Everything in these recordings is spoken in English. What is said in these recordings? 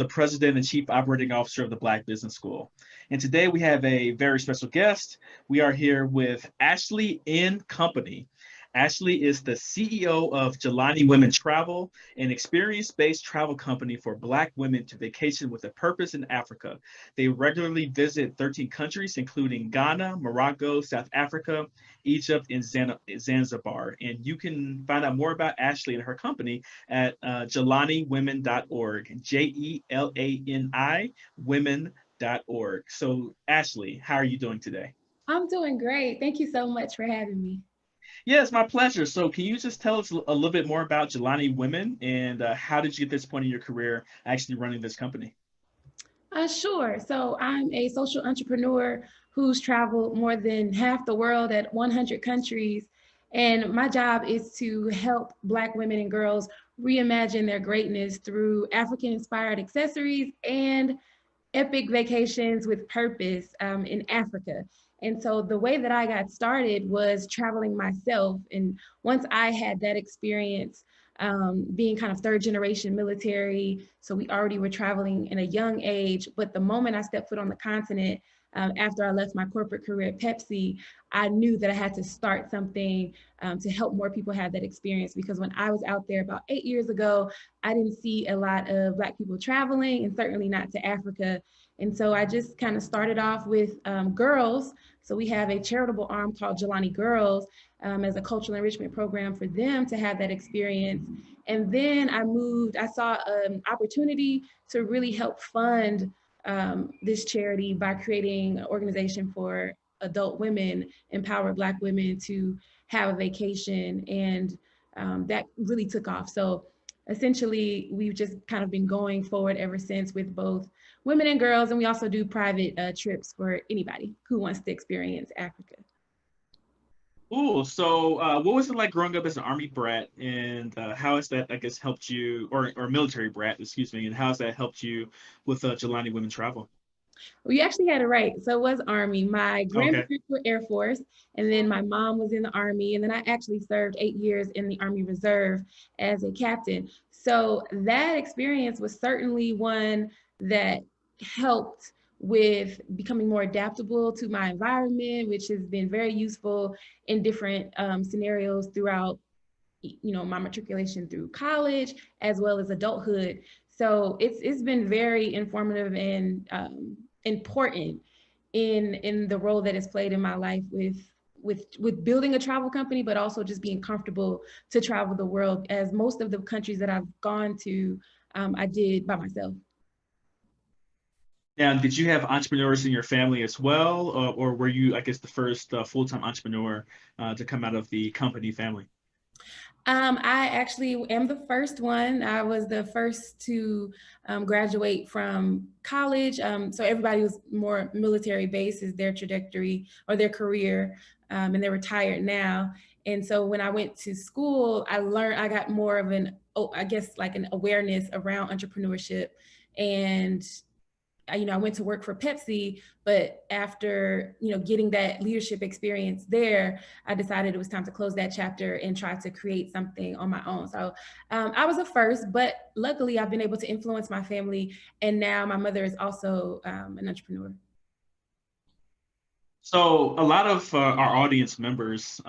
the President and Chief Operating Officer of the Black Business School. And today we have a very special guest. We are here with Ashley N. Company. Ashley is the CEO of Jelani Women Travel, an experience-based travel company for Black women to vacation with a purpose in Africa. They regularly visit 13 countries, including Ghana, Morocco, South Africa, Egypt, and Zanzibar. And you can find out more about Ashley and her company at jelaniwomen.org, Jelani women.org. So, Ashley, how are you doing today? I'm doing great. Thank you so much for having me. Yeah, it's my pleasure. So, can you just tell us a little bit more about Jelani Women and how did you get this point in your career actually running this company? Sure. So I'm a social entrepreneur who's traveled more than half the world at 100 countries. And my job is to help Black women and girls reimagine their greatness through African inspired accessories and epic vacations with purpose in Africa. And so the way that I got started was traveling myself. And once I had that experience, being kind of third generation military, so we already were traveling in a young age. But the moment I stepped foot on the continent, after I left my corporate career at Pepsi, I knew that I had to start something to help more people have that experience. Because when I was out there about 8 years ago, I didn't see a lot of Black people traveling, and certainly not to Africa. And so I just kind of started off with girls. So we have a charitable arm called Jelani Girls as a cultural enrichment program for them to have that experience. And then I saw an opportunity to really help fund this charity by creating an organization for adult women, empower Black women to have a vacation. And that really took off. So essentially, we've just kind of been going forward ever since with both women and girls. And we also do private trips for anybody who wants to experience Africa. Cool. So, what was it like growing up as an Army brat, and how has that, I guess, helped you, or military brat, excuse me, and how has that helped you with Jelani Women Travel? Well, you actually had it right. So it was Army. My Okay. grandparents were Air Force, and then my mom was in the Army, and then I actually served 8 years in the Army Reserve as a captain. So that experience was certainly one that helped with becoming more adaptable to my environment, which has been very useful in different scenarios throughout my matriculation through college as well as adulthood. So it's been very informative and important in the role that it's played in my life with building a travel company, but also just being comfortable to travel the world, as most of the countries that I've gone to, I did by myself. Now, did you have entrepreneurs in your family as well, or were you, I guess, the first full-time entrepreneur to come out of the company family? I actually am the first one. I was the first to graduate from college. So everybody was more military based as their trajectory or their career, and they're retired now. And so when I went to school, I got more of I guess like an awareness around entrepreneurship. And I went to work for Pepsi, but after, getting that leadership experience there, I decided it was time to close that chapter and try to create something on my own. So I was a first, but luckily I've been able to influence my family. And now my mother is also an entrepreneur. So a lot of our audience members,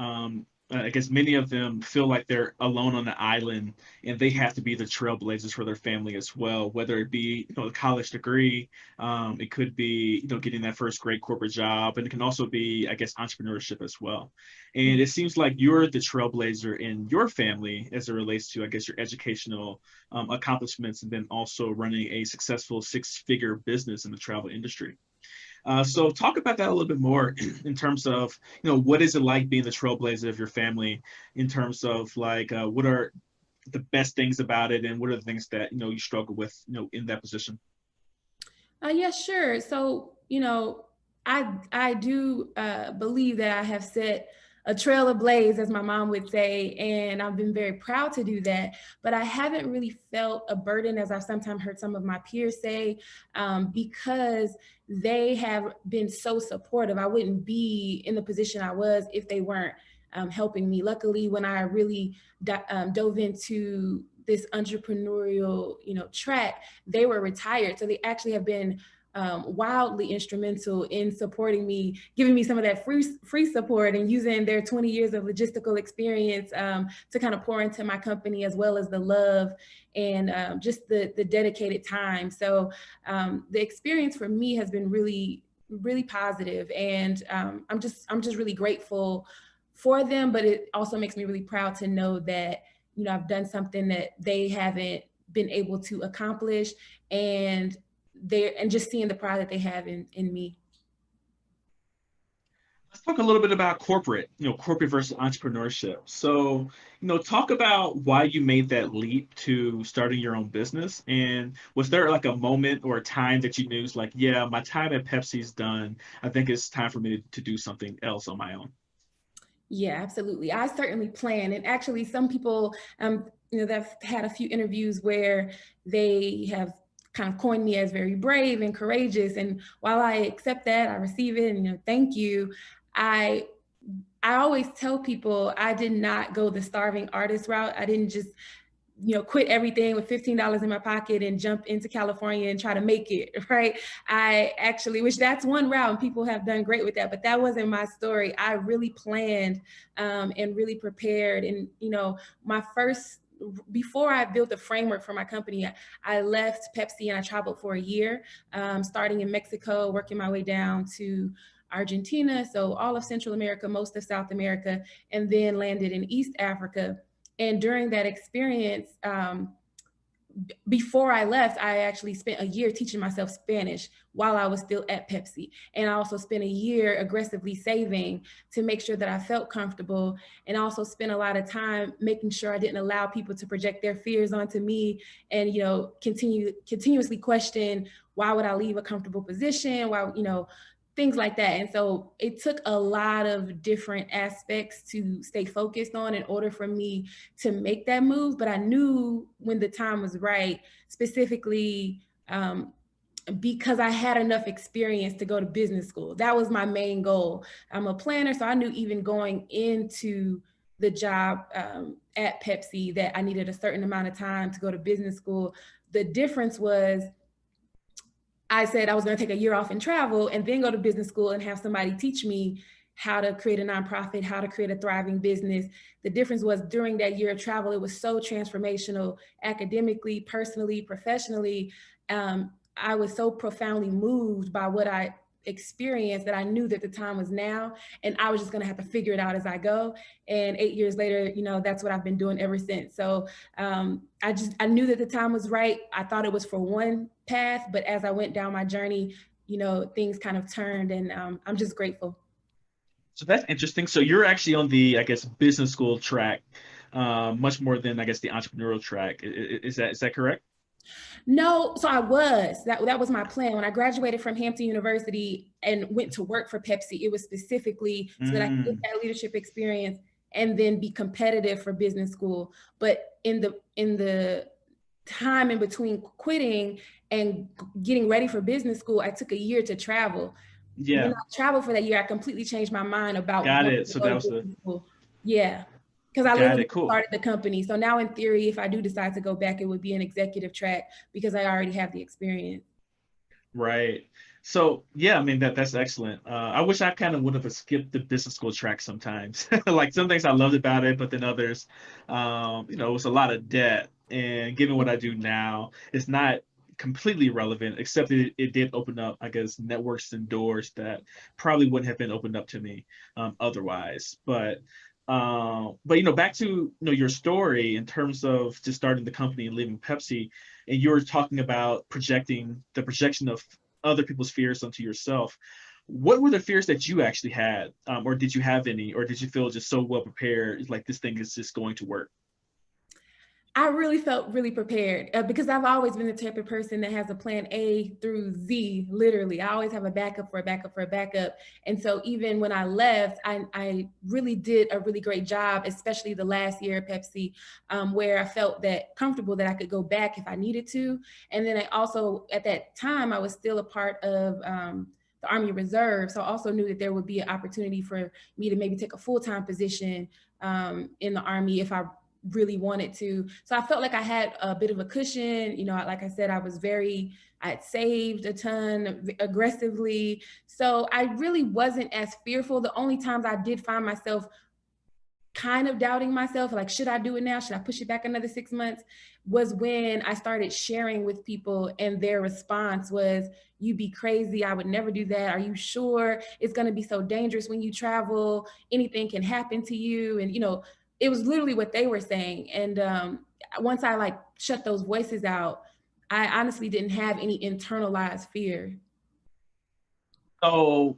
I guess many of them feel like they're alone on the island, and they have to be the trailblazers for their family as well. Whether it be a college degree, it could be getting that first great corporate job, and it can also be, I guess, entrepreneurship as well. And it seems like you're the trailblazer in your family as it relates to, I guess, your educational accomplishments, and then also running a successful six-figure business in the travel industry. So talk about that a little bit more in terms of, what is it like being the trailblazer of your family in terms of like, what are the best things about it and what are the things that, you struggle with, in that position? Yeah, sure. So, I do believe that I have set a trail ablaze, as my mom would say, and I've been very proud to do that. But I haven't really felt a burden, as I've sometimes heard some of my peers say, because they have been so supportive. I wouldn't be in the position I was if they weren't helping me. Luckily, when I really dove into this entrepreneurial, track, they were retired. So they actually have been wildly instrumental in supporting me, giving me some of that free support, and using their 20 years of logistical experience to kind of pour into my company, as well as the love and just the dedicated time. So the experience for me has been really, really positive, and I'm just really grateful for them. But it also makes me really proud to know that I've done something that they haven't been able to accomplish, and just seeing the pride that they have in me. Let's talk a little bit about corporate, corporate versus entrepreneurship. So, talk about why you made that leap to starting your own business. And was there like a moment or a time that you knew, like, yeah, my time at Pepsi's done. I think it's time for me to do something else on my own? Yeah, absolutely. I certainly plan. And actually, some people, that have had a few interviews where they have kind of coined me as very brave and courageous. And while I accept that, I receive it, and thank you. I I always tell people I did not go the starving artist route. I didn't just quit everything with $15 in my pocket and jump into California and try to make it, right? I actually, which that's one route, and people have done great with that, but that wasn't my story. I really planned and really prepared. And, my first, before I built the framework for my company, I left Pepsi and I traveled for a year, starting in Mexico, working my way down to Argentina, so all of Central America, most of South America, and then landed in East Africa. And during that experience, before I left, I actually spent a year teaching myself Spanish while I was still at Pepsi. And I also spent a year aggressively saving to make sure that I felt comfortable, and also spent a lot of time making sure I didn't allow people to project their fears onto me, and, continuously question, why would I leave a comfortable position? Why, things like that. And so it took a lot of different aspects to stay focused on in order for me to make that move. But I knew when the time was right, specifically because I had enough experience to go to business school. That was my main goal. I'm a planner, so I knew even going into the job at Pepsi that I needed a certain amount of time to go to business school. The difference was, I said I was going to take a year off and travel and then go to business school and have somebody teach me how to create a nonprofit, how to create a thriving business. The difference was, during that year of travel, it was so transformational, academically, personally, professionally. I was so profoundly moved by what I experienced that I knew that the time was now, and I was just going to have to figure it out as I go. And 8 years later, that's what I've been doing ever since. So I knew that the time was right. I thought it was for one path, but as I went down my journey, things kind of turned, and I'm just grateful. So that's interesting. So you're actually on the, I guess, business school track, much more than, I guess, the entrepreneurial track. Is that correct? No, so I was. That was my plan. When I graduated from Hampton University and went to work for Pepsi, it was specifically so that I could get Mm, that leadership experience and then be competitive for business school. But in the time in between quitting and getting ready for business school, I took a year to travel. When yeah, I traveled for that year, I completely changed my mind about got wanting it. to So go that to was the business school. Yeah, because I got literally it. Cool. started the company. So now, in theory, if I do decide to go back, it would be an executive track because I already have the experience. Right. So yeah, I mean that's excellent. I wish I kind of would have skipped the business school track sometimes. Like some things I loved about it, but then others, it was a lot of debt. And given what I do now, it's not completely relevant, except that it did open up, I guess, networks and doors that probably wouldn't have been opened up to me otherwise. But back to your story in terms of just starting the company and leaving Pepsi, and you were talking about projecting the projection of other people's fears onto yourself. What were the fears that you actually had, or did you have any, or did you feel just so well prepared, like this thing is just going to work? I really felt really prepared because I've always been the type of person that has a plan A through Z, literally. I always have a backup for a backup for a backup. And so even when I left, I really did a really great job, especially the last year at Pepsi, where I felt that comfortable that I could go back if I needed to. And then I also, at that time, I was still a part of the Army Reserve. So I also knew that there would be an opportunity for me to maybe take a full-time position in the Army if I really wanted to. So I felt like I had a bit of a cushion. You know, like I said, I had saved a ton aggressively. So I really wasn't as fearful. The only times I did find myself kind of doubting myself, like, should I do it now? Should I push it back another 6 months? Was when I started sharing with people, and their response was, "You be crazy. I would never do that. Are you sure? It's going to be so dangerous when you travel. Anything can happen to you." And, you know, it was literally what they were saying. And once I like shut those voices out, I honestly didn't have any internalized fear. So,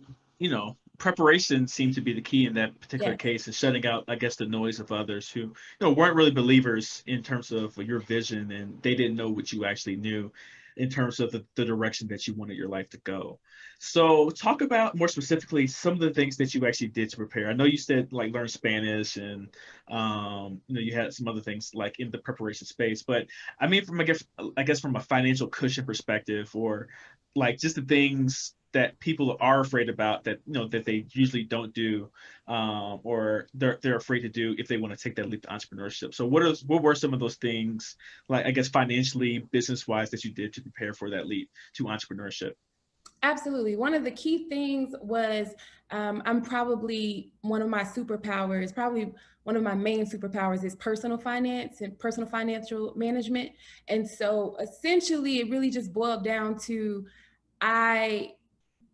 preparation seemed to be the key in that particular Yes. case, and shutting out, I guess, the noise of others who, weren't really believers in terms of your vision, and they didn't know what you actually knew in terms of the direction that you wanted your life to go. So, talk about more specifically some of the things that you actually did to prepare. I know you said like learn Spanish, and you had some other things like in the preparation space, but I mean, from I guess from a financial cushion perspective, or like just the things that people are afraid about that that they usually don't do, or they're afraid to do if they want to take that leap to entrepreneurship. So what were some of those things, like I guess financially, business wise, that you did to prepare for that leap to entrepreneurship? Absolutely. One of the key things was, I'm probably one of my superpowers, probably one of my main superpowers is personal finance and personal financial management. And so essentially, it really just boiled down to, I,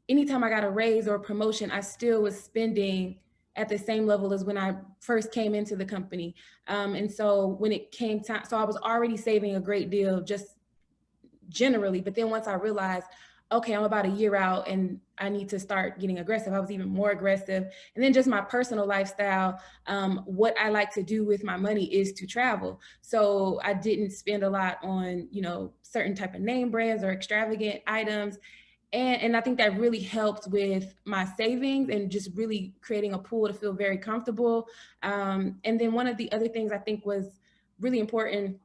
anytime I got a raise or a promotion, I still was spending at the same level as when I first came into the company. And so when it came time, so I was already saving a great deal just generally. But then once I realized, okay, I'm about a year out and I need to start getting aggressive, I was even more aggressive. And then just my personal lifestyle, what I like to do with my money is to travel. So I didn't spend a lot on, certain type of name brands or extravagant items. And I think that really helped with my savings and just really creating a pool to feel very comfortable. And then one of the other things I think was really important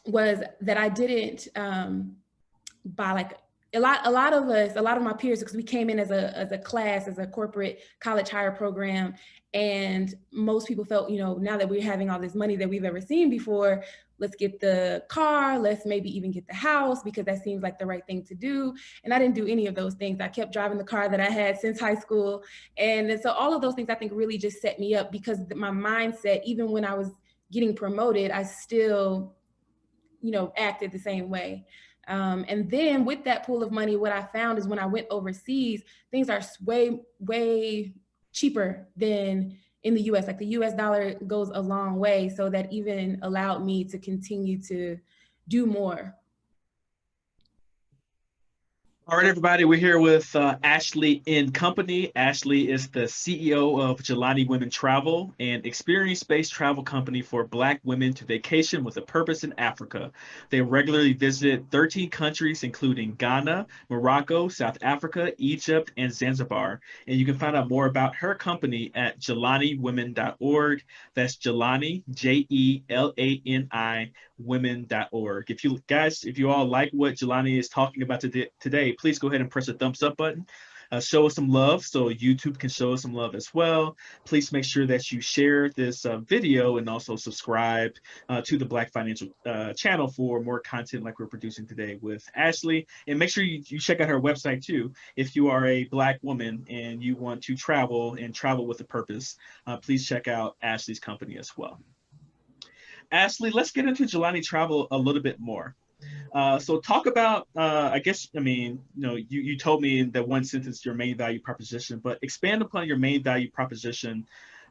was that I didn't, by like a lot of my peers, because we came in as a class, as a corporate college hire program, and most people felt, now that we're having all this money that we've ever seen before, let's get the car, let's maybe even get the house, because that seems like the right thing to do. And I didn't do any of those things. I kept driving the car that I had since high school. And so all of those things I think really just set me up, because my mindset, even when I was getting promoted, I still, acted the same way. And then with that pool of money, what I found is when I went overseas, things are way, way cheaper than in the US. Like the US dollar goes a long way. So that even allowed me to continue to do more. All right, everybody, we're here with Ashley in company. Ashley is the CEO of Jelani Women Travel, an experience-based travel company for Black women to vacation with a purpose in Africa. They regularly visited 13 countries, including Ghana, Morocco, South Africa, Egypt, and Zanzibar. And you can find out more about her company at jelaniwomen.org. That's Jelani, Jelani, women.org. If you all like what Jelani is talking about today, please go ahead and press the thumbs up button. Show us some love so YouTube can show us some love as well. Please make sure that you share this video, and also subscribe to the Black Financial channel for more content like we're producing today with Ashley. And make sure you check out her website too. If you are a Black woman and you want to travel and travel with a purpose, please check out Ashley's company as well. Ashley, let's get into Jelani Travel a little bit more. So talk about, I guess, I mean, you told me in that one sentence your main value proposition, but expand upon your main value proposition,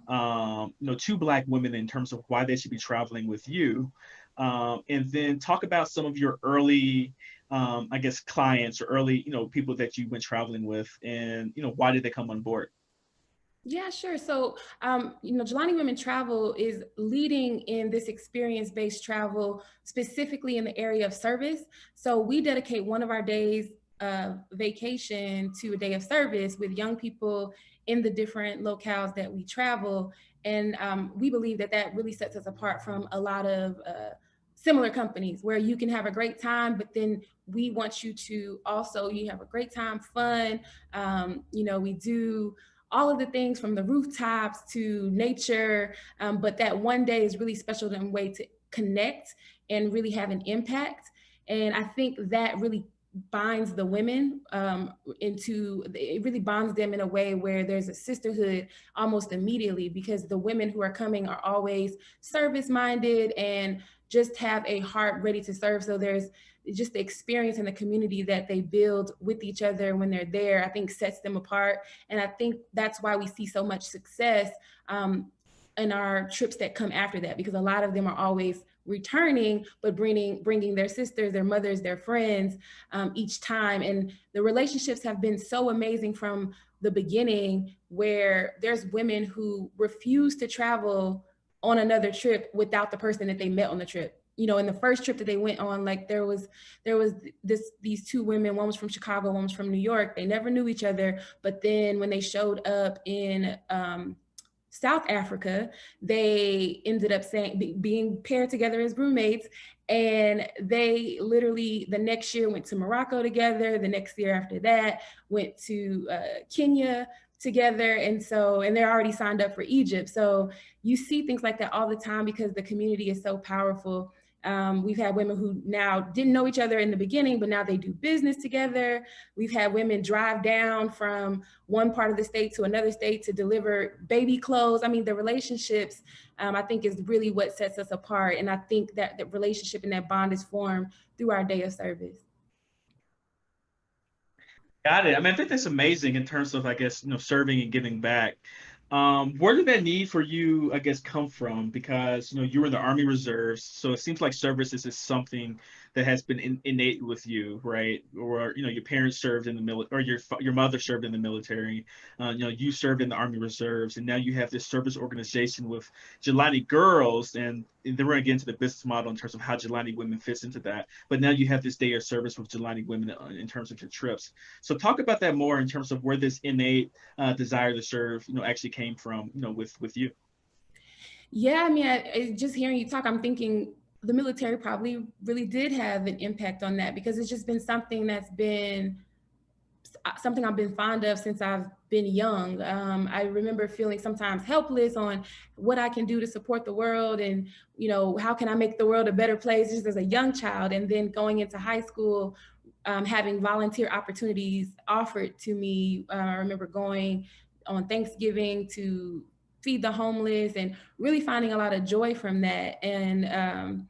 to Black women in terms of why they should be traveling with you. And then talk about some of your early, I guess, clients or early, people that you went traveling with, and, why did they come on board? Yeah, sure. So, Jelani Women Travel is leading in this experience-based travel, specifically in the area of service. So we dedicate one of our days of vacation to a day of service with young people in the different locales that we travel. And we believe that that really sets us apart from a lot of similar companies, where you can have a great time, but then we want you to also, you have a great time, fun. We do all of the things from the rooftops to nature. But that one day is really special in a way to connect and really have an impact. And I think that really binds the women into, it really bonds them in a way where there's a sisterhood almost immediately, because the women who are coming are always service minded and just have a heart ready to serve. So there's just the experience and the community that they build with each other when they're there, I think sets them apart. And I think that's why we see so much success in our trips that come after that, because a lot of them are always returning, but bringing their sisters, their mothers, their friends each time. And the relationships have been so amazing from the beginning, where there's women who refuse to travel on another trip without the person that they met on the trip. You know, in the first trip that they went on, like there was these two women, one was from Chicago, one was from New York. They never knew each other, but then when they showed up in South Africa, they ended up being paired together as roommates. And they literally the next year went to Morocco together. The next year after that went to Kenya together. And they're already signed up for Egypt. So you see things like that all the time because the community is so powerful. We've had women who now didn't know each other in the beginning, but now they do business together. We've had women drive down from one part of the state to another state to deliver baby clothes. I mean, the relationships, I think, is really what sets us apart. And I think that the relationship and that bond is formed through our day of service. Got it. I mean, I think that's amazing in terms of, I guess, serving and giving back. Where did that need for you, I guess, come from? Because, you were in the Army Reserves, so it seems like services is something that has been innate with you, right? Or, your parents served in the military, or your mother served in the military. You served in the Army Reserves, and now you have this service organization with Jelani Girls, and then we're going to get into the business model in terms of how Jelani Women fits into that. But now you have this day of service with Jelani Women in terms of your trips. So talk about that more in terms of where this innate desire to serve, actually came from, with you. Yeah, I mean, just hearing you talk, I'm thinking the military probably really did have an impact on that, because it's just been something that's been something I've been fond of since I've been young. I remember feeling sometimes helpless on what I can do to support the world, and how can I make the world a better place, just as a young child. And then going into high school, having volunteer opportunities offered to me. I remember going on Thanksgiving to feed the homeless and really finding a lot of joy from that. And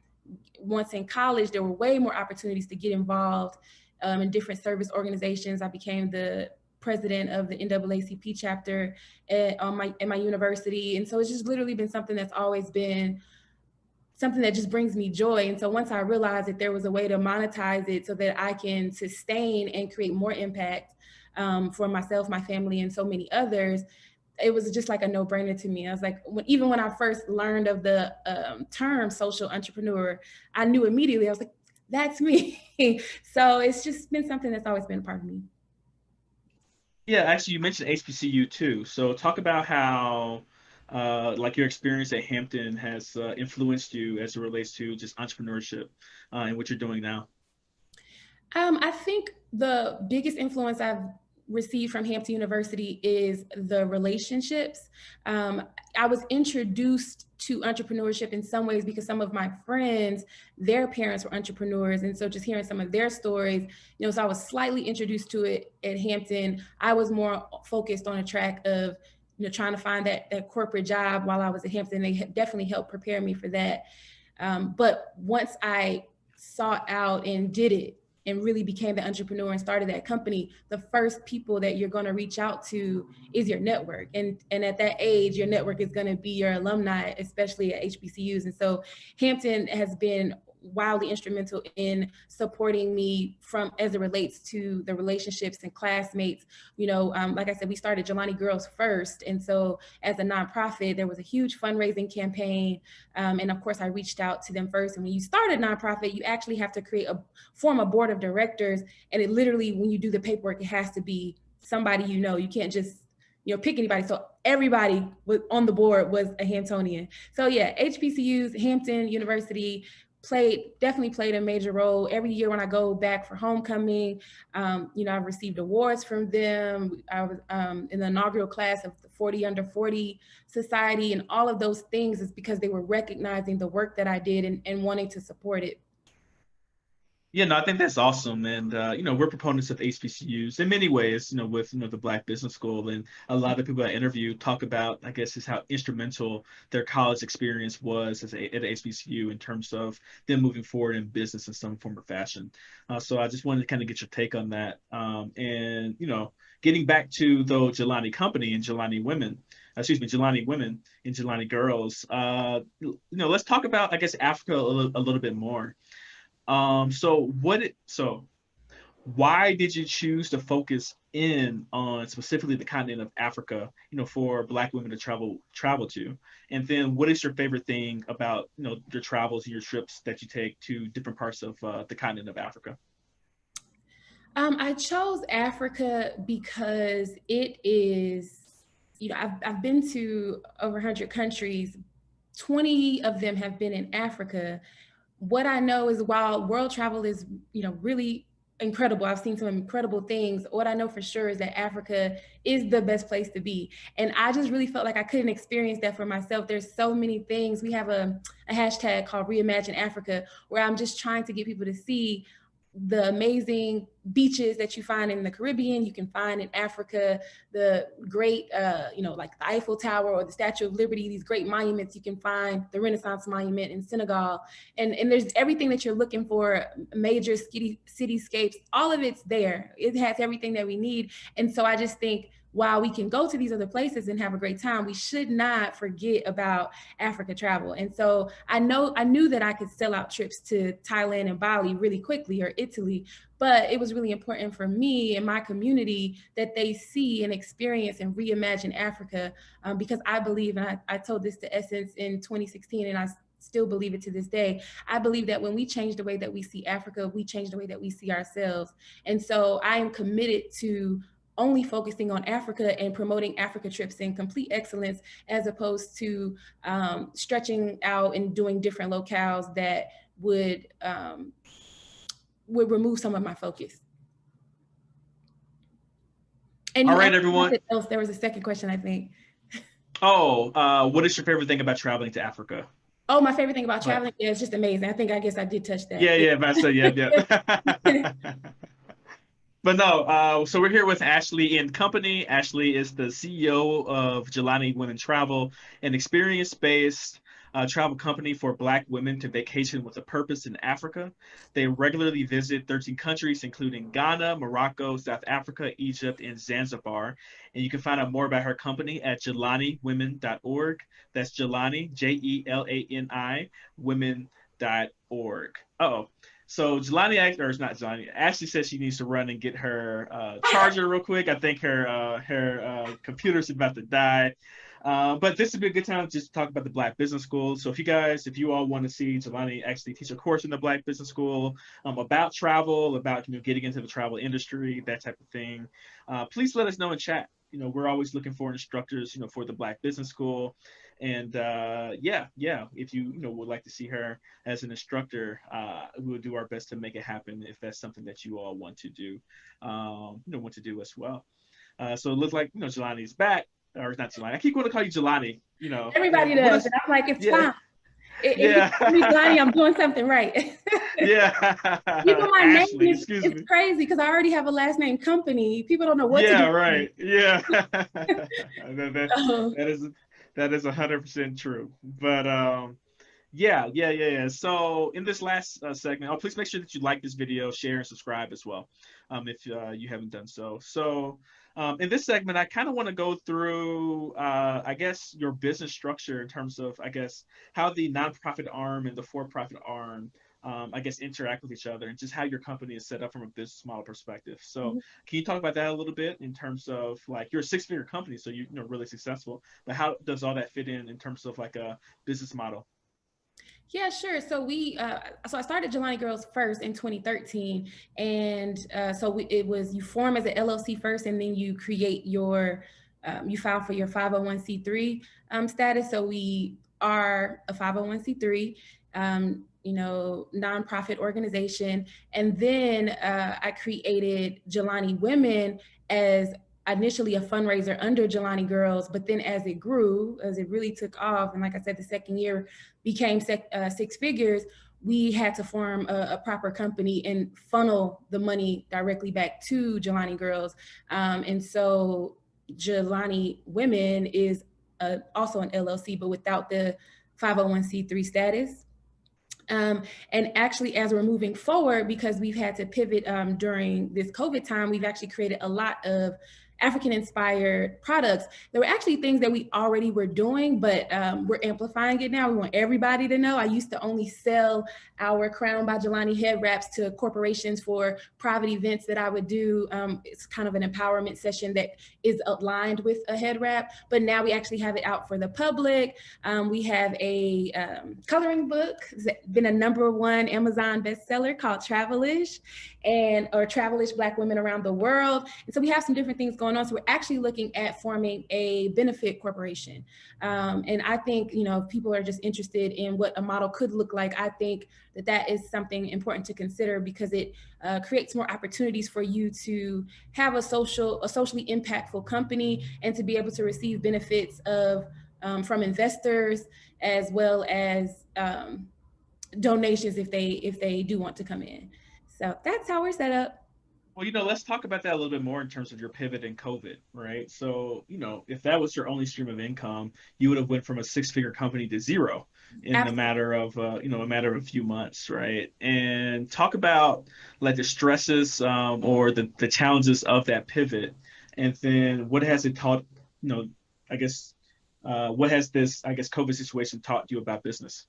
once in college, there were way more opportunities to get involved in different service organizations. I became the president of the NAACP chapter at my university. And so it's just literally been something that's always been something that just brings me joy. And so once I realized that there was a way to monetize it so that I can sustain and create more impact for myself, my family, and so many others, it was just like a no-brainer to me. I was like, even when I first learned of the term social entrepreneur, I knew immediately. I was like, that's me. So it's just been something that's always been a part of me. Yeah, actually, you mentioned HBCU too. So talk about how, like your experience at Hampton has influenced you as it relates to just entrepreneurship and what you're doing now. I think the biggest influence I've received from Hampton University is the relationships. I was introduced to entrepreneurship in some ways because some of my friends, their parents were entrepreneurs. And so just hearing some of their stories, so I was slightly introduced to it at Hampton. I was more focused on a track of, trying to find that corporate job while I was at Hampton. They definitely helped prepare me for that. But once I sought out and did it, and really became the entrepreneur and started that company, the first people that you're going to reach out to is your network. And at that age, your network is going to be your alumni, especially at HBCUs. And so Hampton has been wildly instrumental in supporting me as it relates to the relationships and classmates. Like I said, we started Jelani Girls first. And so as a nonprofit, there was a huge fundraising campaign. And of course, I reached out to them first. And when you start a nonprofit, you actually have to form a board of directors. And it literally, when you do the paperwork, it has to be somebody you can't just pick anybody. So everybody on the board was a Hamptonian. So yeah, HBCUs, Hampton University, definitely played a major role. Every year when I go back for homecoming, I've received awards from them. I was in the inaugural class of the 40 Under 40 Society, and all of those things is because they were recognizing the work that I did and wanting to support it. Yeah, no, I think that's awesome. And, we're proponents of HBCUs in many ways, with, the Black Business School. And a lot of people I interview talk about, I guess, is how instrumental their college experience was at HBCU in terms of them moving forward in business in some form or fashion. So I just wanted to kind of get your take on that. And, getting back to, though, Jelani Company and Jelani Women, Jelani Women and Jelani Girls, let's talk about, I guess, Africa a little bit more. So why did you choose to focus in on specifically the continent of Africa, for Black women to travel to? And then what is your favorite thing about, your travels and your trips that you take to different parts of the continent of Africa? I chose Africa because it is, I've been to over 100 countries. 20 of them have been in Africa. What I know is while world travel is, really incredible, I've seen some incredible things. What I know for sure is that Africa is the best place to be. And I just really felt like I couldn't experience that for myself. There's so many things. We have a hashtag called Reimagine Africa, where I'm just trying to get people to see the amazing beaches that you find in the Caribbean, you can find in Africa, the great, like the Eiffel Tower or the Statue of Liberty, these great monuments. You can find the Monument in Senegal. And there's everything that you're looking for, major cityscapes, all of it's there. It has everything that we need. And so I just think, while we can go to these other places and have a great time, we should not forget about Africa travel. And so I knew that I could sell out trips to Thailand and Bali really quickly, or Italy, but it was really important for me and my community that they see and experience and reimagine Africa, because I believe, and I told this to Essence in 2016, and I still believe it to this day. I believe that when we change the way that we see Africa, we change the way that we see ourselves. And so I am committed to only focusing on Africa and promoting Africa trips in complete excellence, as opposed to stretching out and doing different locales that would remove some of my focus. And All you right, asked everyone. else. There was a second question, I think. What is your favorite thing about traveling to Africa? Oh, my favorite thing about traveling is just amazing. I guess I did touch that. Yeah, but I said, yeah. But no, so we're here with Ashley and Company. Ashley is the CEO of Jelani Women Travel, an experience-based travel company for Black women to vacation with a purpose in Africa. They regularly visit 13 countries, including Ghana, Morocco, South Africa, Egypt, and Zanzibar. And you can find out more about her company at jelaniwomen.org. That's Jelani, Jelani, women.org. Uh-oh. So Jelani, or it's not Jelani, Ashley says she needs to run and get her charger real quick. I think her computer's about to die. But this would be a good time just to talk about the Black Business School. So if you all want to see Jelani actually teach a course in the Black Business School about travel, about getting into the travel industry, that type of thing, please let us know in chat. We're always looking for instructors, for the Black Business School. And if you would like to see her as an instructor, we'll do our best to make it happen if that's something that you all want to do, want to do as well. So it looks like Jelani's back, or not Jelani. I keep going to call you Jelani. Everybody does, and I'm like, it's fine. If you Jelani, I'm doing something right. Yeah. Even my Ashley, name is crazy because I already have a last name Company. People don't know what to do. Yeah, right. Yeah. That is 100% true. But yeah. So in this last segment, please make sure that you like this video, share, and subscribe as well, if you haven't done so. So in this segment, I kind of want to go through, I guess, your business structure in terms of, I guess, how the nonprofit arm and the for-profit arm, I guess, interact with each other, and just how your company is set up from a business model perspective. So can you talk about that a little bit in terms of, like, you're a six-figure company, so you're really successful, but how does all that fit in terms of like a business model? Yeah, sure. So so I started Jelani Girls first in 2013, and it was, you form as an LLC first, and then you create you file for your 501c3 status. So we are a 501c3. nonprofit organization. And then I created Jelani Women as initially a fundraiser under Jelani Girls, but then as it grew, as it really took off, and like I said, the second year became six figures, we had to form a proper company and funnel the money directly back to Jelani Girls. And so Jelani Women is also an LLC, but without the 501c3 status. And actually, as we're moving forward, because we've had to pivot during this COVID time, we've actually created a lot of African inspired products. There were actually things that we already were doing, but we're amplifying it now. We want everybody to know. I used to only sell our Crown by Jelani head wraps to corporations for private events that I would do. It's kind of an empowerment session that is aligned with a head wrap, but now we actually have it out for the public. We have a coloring book, it's been a #1 Amazon bestseller called Travelish, or Travelish Black Women Around the World. And so we have some different things going on. So we're actually looking at forming a benefit corporation. And I think, if people are just interested in what a model could look like, I think that is something important to consider, because it creates more opportunities for you to have a socially impactful company and to be able to receive benefits from investors, as well as donations if they do want to come in. So that's how we're set up. Well, let's talk about that a little bit more in terms of your pivot in COVID, right? So, if that was your only stream of income, you would have went from a six-figure company to zero in Absolutely. a matter of, a matter of a few months, right? And talk about like the stresses or the challenges of that pivot, and then what has it taught? I guess what has this, COVID situation taught you about business?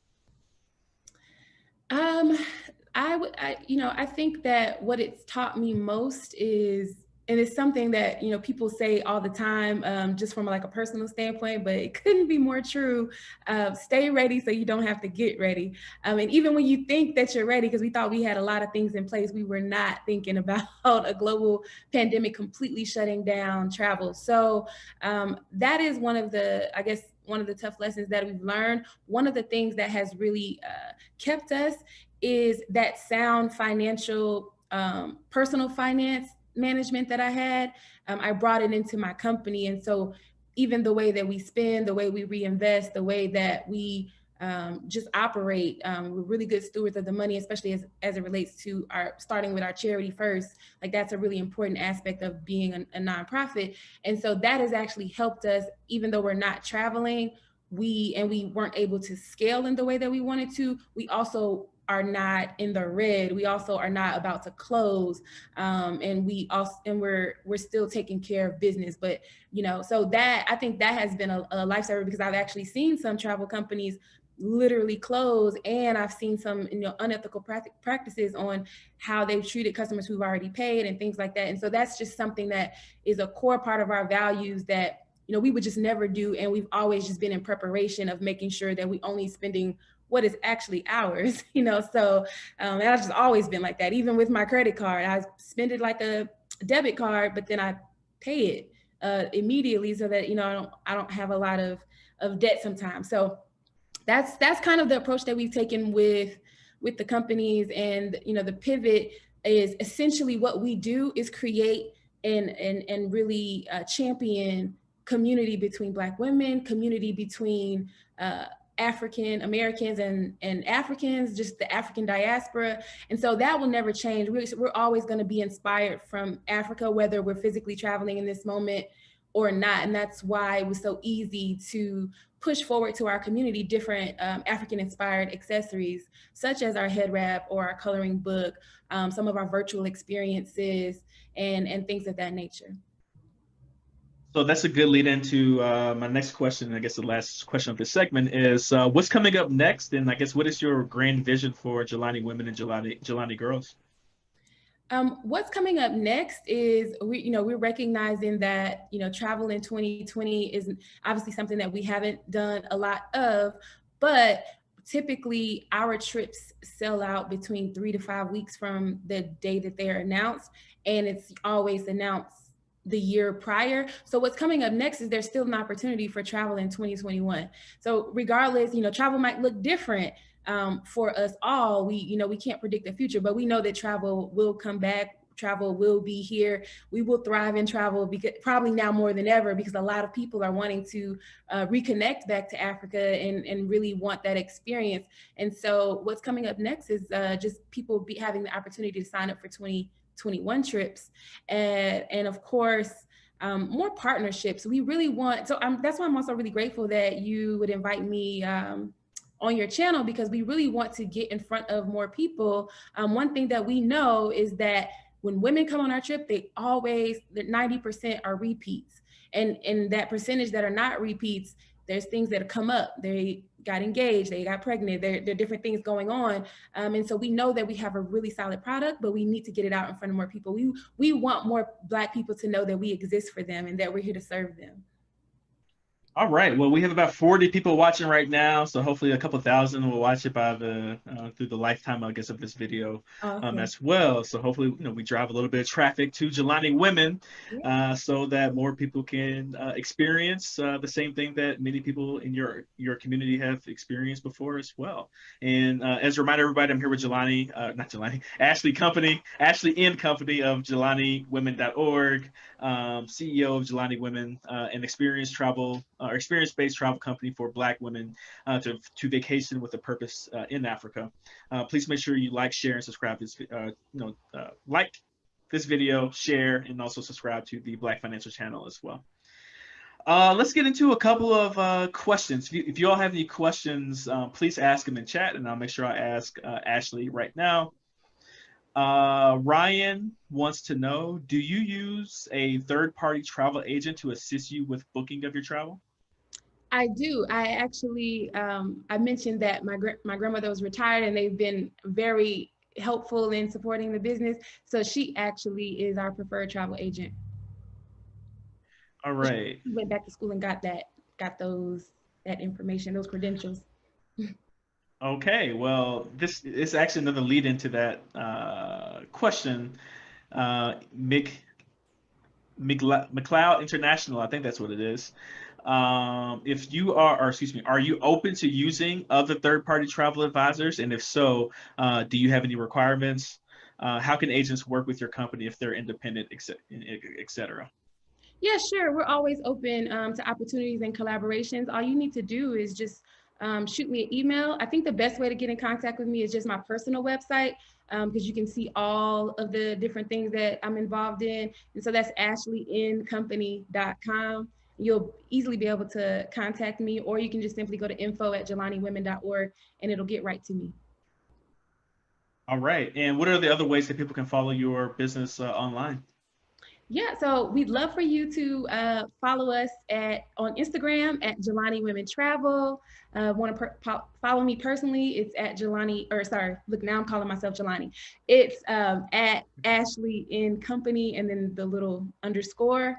I think that what it's taught me most is, and it's something that, people say all the time, just from like a personal standpoint, but it couldn't be more true. Stay ready so you don't have to get ready. And even when you think that you're ready, because we thought we had a lot of things in place, we were not thinking about a global pandemic completely shutting down travel. So that is one of the tough lessons that we've learned. One of the things that has really kept us is that sound financial, personal finance management that I had. I brought it into my company. And so even the way that we spend, the way we reinvest, the way that we just operate, we're really good stewards of the money, especially as it relates to starting with our charity first. Like, that's a really important aspect of being a nonprofit. And so that has actually helped us, even though we're not traveling, we weren't able to scale in the way that we wanted to. We also are not in the red. We also are not about to close, and we're still taking care of business. But so that, I think that has been a lifesaver, because I've actually seen some travel companies literally close, and I've seen some unethical practices on how they've treated customers who've already paid and things like that. And so that's just something that is a core part of our values that we would just never do, and we've always just been in preparation of making sure that we only spending what is actually ours, so and I've just always been like that. Even with my credit card, I spend it like a debit card, but then I pay it immediately, so that I don't have a lot of debt sometimes. So that's kind of the approach that we've taken with the companies. And the pivot is essentially, what we do is create and really champion community between Black women, community between African Americans and Africans, just the African diaspora. And so that will never change. We're always going to be inspired from Africa, whether we're physically traveling in this moment or not. And that's why it was so easy to push forward to our community different African inspired accessories, such as our head wrap or our coloring book, some of our virtual experiences, and things of that nature. So that's a good lead into my next question. I guess the last question of this segment is, what's coming up next? And I guess, what is your grand vision for Jelani Women and Jelani Girls? What's coming up next is we're recognizing that travel in 2020 is obviously something that we haven't done a lot of, but typically our trips sell out between 3 to 5 weeks from the day that they are announced, and it's always announced the year prior. So what's coming up next is there's still an opportunity for travel in 2021. So regardless, travel might look different for us all. We can't predict the future, but we know that travel will come back. Travel will be here. We will thrive in travel, because probably now more than ever, because a lot of people are wanting to reconnect back to Africa and really want that experience. And so what's coming up next is just people having the opportunity to sign up for 2021 trips. And of course, more partnerships. We really want, so that's why I'm also really grateful that you would invite me on your channel, because we really want to get in front of more people. One thing that we know is that when women come on our trip, they always, 90% are repeats. And that percentage that are not repeats, there's things that come up. They got engaged, they got pregnant, there are different things going on. And so we know that we have a really solid product, but we need to get it out in front of more people. We want more Black people to know that we exist for them and that we're here to serve them. All right. Well, we have about 40 people watching right now, so hopefully a couple thousand will watch it by the through the lifetime, I guess, of this video as well. So hopefully, we drive a little bit of traffic to Jelani Women, so that more people can experience the same thing that many people in your community have experienced before as well. And as a reminder, everybody, I'm here with Jelani, not Jelani, Ashley in company of JelaniWomen.org, CEO of Jelani Women, an experience-based travel company for Black women to vacation with a purpose in Africa. Please make sure you like, share, and subscribe this. Like this video, share, and also subscribe to the Black Financial channel as well. Let's get into a couple of questions. If you all have any questions, please ask them in chat, and I'll make sure I ask Ashley right now. Ryan wants to know, do you use a third-party travel agent to assist you with booking of your travel? I do. I actually, I mentioned that my grandmother was retired, and they've been very helpful in supporting the business. So she actually is our preferred travel agent. All right. She went back to school and got that information, those credentials. Okay, well, this is actually another lead into that question. McLeod International, I think that's what it is. If you are you open to using other third-party travel advisors? And if so, do you have any requirements? How can agents work with your company if they're independent, et cetera? Yeah, sure. We're always open to opportunities and collaborations. All you need to do is just shoot me an email. I think the best way to get in contact with me is just my personal website, because you can see all of the different things that I'm involved in. And so that's ashleyincompany.com. You'll easily be able to contact me, or you can just simply go to info@jelaniwomen.org and it'll get right to me. All right. And what are the other ways that people can follow your business online? Yeah, so we'd love for you to follow us on Instagram at Jelani Women Travel. Want to follow me personally? It's at Jelani, or sorry, look, now I'm calling myself Jelani. It's at Ashley in Company, and then the little underscore.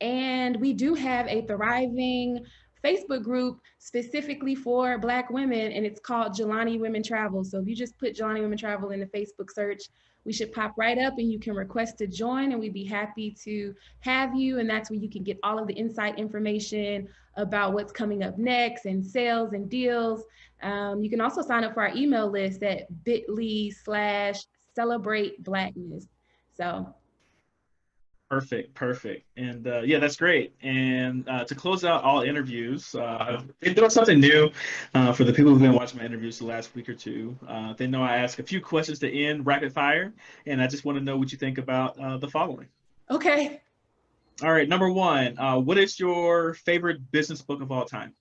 And we do have a thriving Facebook group specifically for Black women, and it's called Jelani Women Travel. So if you just put Jelani Women Travel in the Facebook search, we should pop right up, and you can request to join, and we'd be happy to have you. And that's where you can get all of the insight information about what's coming up next and sales and deals. You can also sign up for our email list at bit.ly/celebrate-blackness. So. Perfect. And yeah, that's great. And to close out all interviews, I've been doing something new for the people who've been watching my interviews the last week or two. They know I ask a few questions to end rapid fire, and I just want to know what you think about the following. Okay. All right, number one, what is your favorite business book of all time?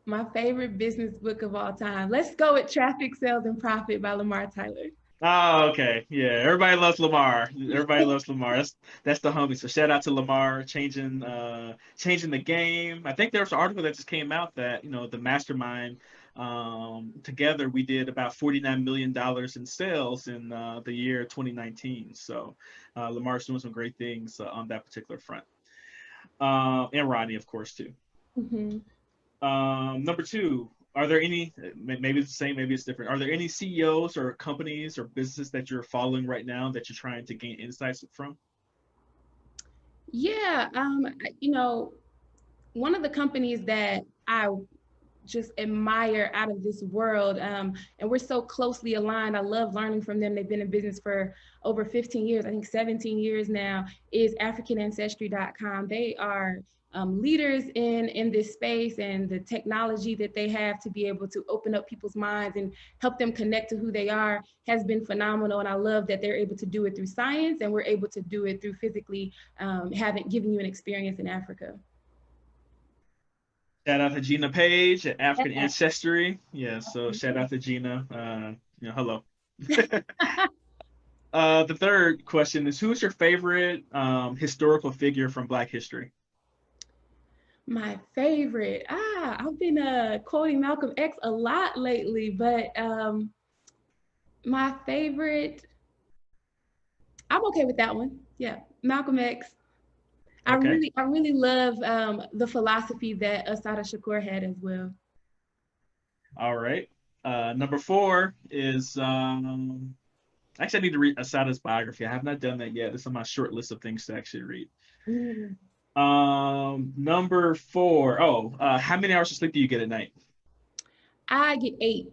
My favorite business book of all time. Let's go with Traffic, Sales, and Profit by Lamar Tyler. Oh, okay. Yeah, everybody loves Lamar. Everybody loves Lamar. That's the homie. So shout out to Lamar, changing the game. I think there was an article that just came out that the mastermind together we did about $49 million in sales in the year 2019. So Lamar's doing some great things on that particular front, and Rodney, of course, too. Mm-hmm. Number two. Are there any, maybe it's the same, maybe it's different. Are there any CEOs or companies or businesses that you're following right now that you're trying to gain insights from? Yeah, one of the companies that I just admire out of this world. And we're so closely aligned. I love learning from them. They've been in business for over 15 years, I think 17 years now, is AfricanAncestry.com. They are leaders in this space, and the technology that they have to be able to open up people's minds and help them connect to who they are has been phenomenal. And I love that they're able to do it through science, and we're able to do it through physically giving you an experience in Africa. Shout out to Gina Page at African Ancestry. Yeah, so shout out to Gina. Hello. The third question is, who's your favorite historical figure from Black history? My favorite, I've been quoting Malcolm X a lot lately, but my favorite, I'm okay with that one. Yeah, Malcolm X. Okay. I really love the philosophy that Assata Shakur had as well. All right. Number four is actually, I need to read Asada's biography. I have not done that yet. It's on my short list of things to actually read. Mm. Number four. Oh, how many hours of sleep do you get at night? I get 8.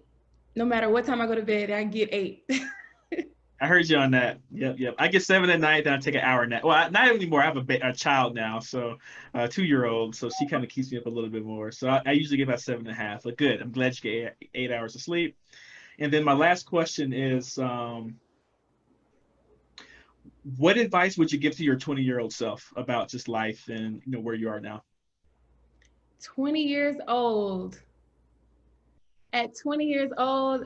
No matter what time I go to bed, I get 8. I heard you on that. Yep. I get 7 at night, then I take an hour nap. Well, not anymore. I have a child now, so 2-year-old, so she kind of keeps me up a little bit more. So I usually get about 7.5. But good. I'm glad you get 8 hours of sleep. And then my last question is, what advice would you give to your 20-year-old self about just life and where you are now? 20 years old. At 20 years old,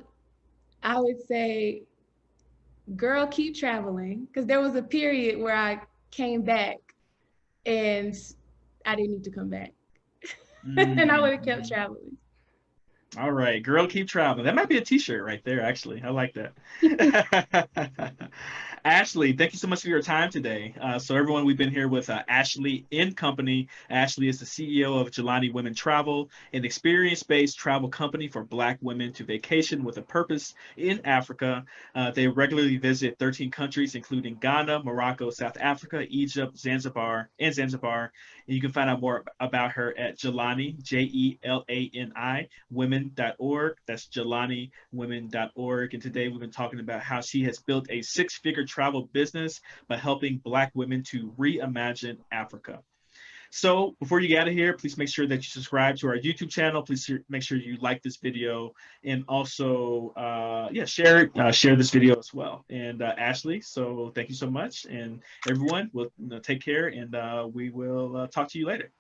I would say, girl, keep traveling. Because there was a period where I came back and I didn't need to come back. And I would have kept traveling. All right, girl, keep traveling. That might be a t-shirt right there, actually. I like that. Ashley, thank you so much for your time today. So everyone, we've been here with Ashley in company. Ashley is the CEO of Jelani Women Travel, an experience-based travel company for Black women to vacation with a purpose in Africa. They regularly visit 13 countries, including Ghana, Morocco, South Africa, Egypt, Zanzibar. And you can find out more about her at Jelani, Jelani, women.org. That's JelaniWomen.org. And today we've been talking about how she has built a 6-figure travel business by helping Black women to reimagine Africa. So before you get out of here, please make sure that you subscribe to our YouTube channel. Please make sure you like this video, and also, share this video as well. And Ashley, so thank you so much. And everyone, will take care, and we will talk to you later.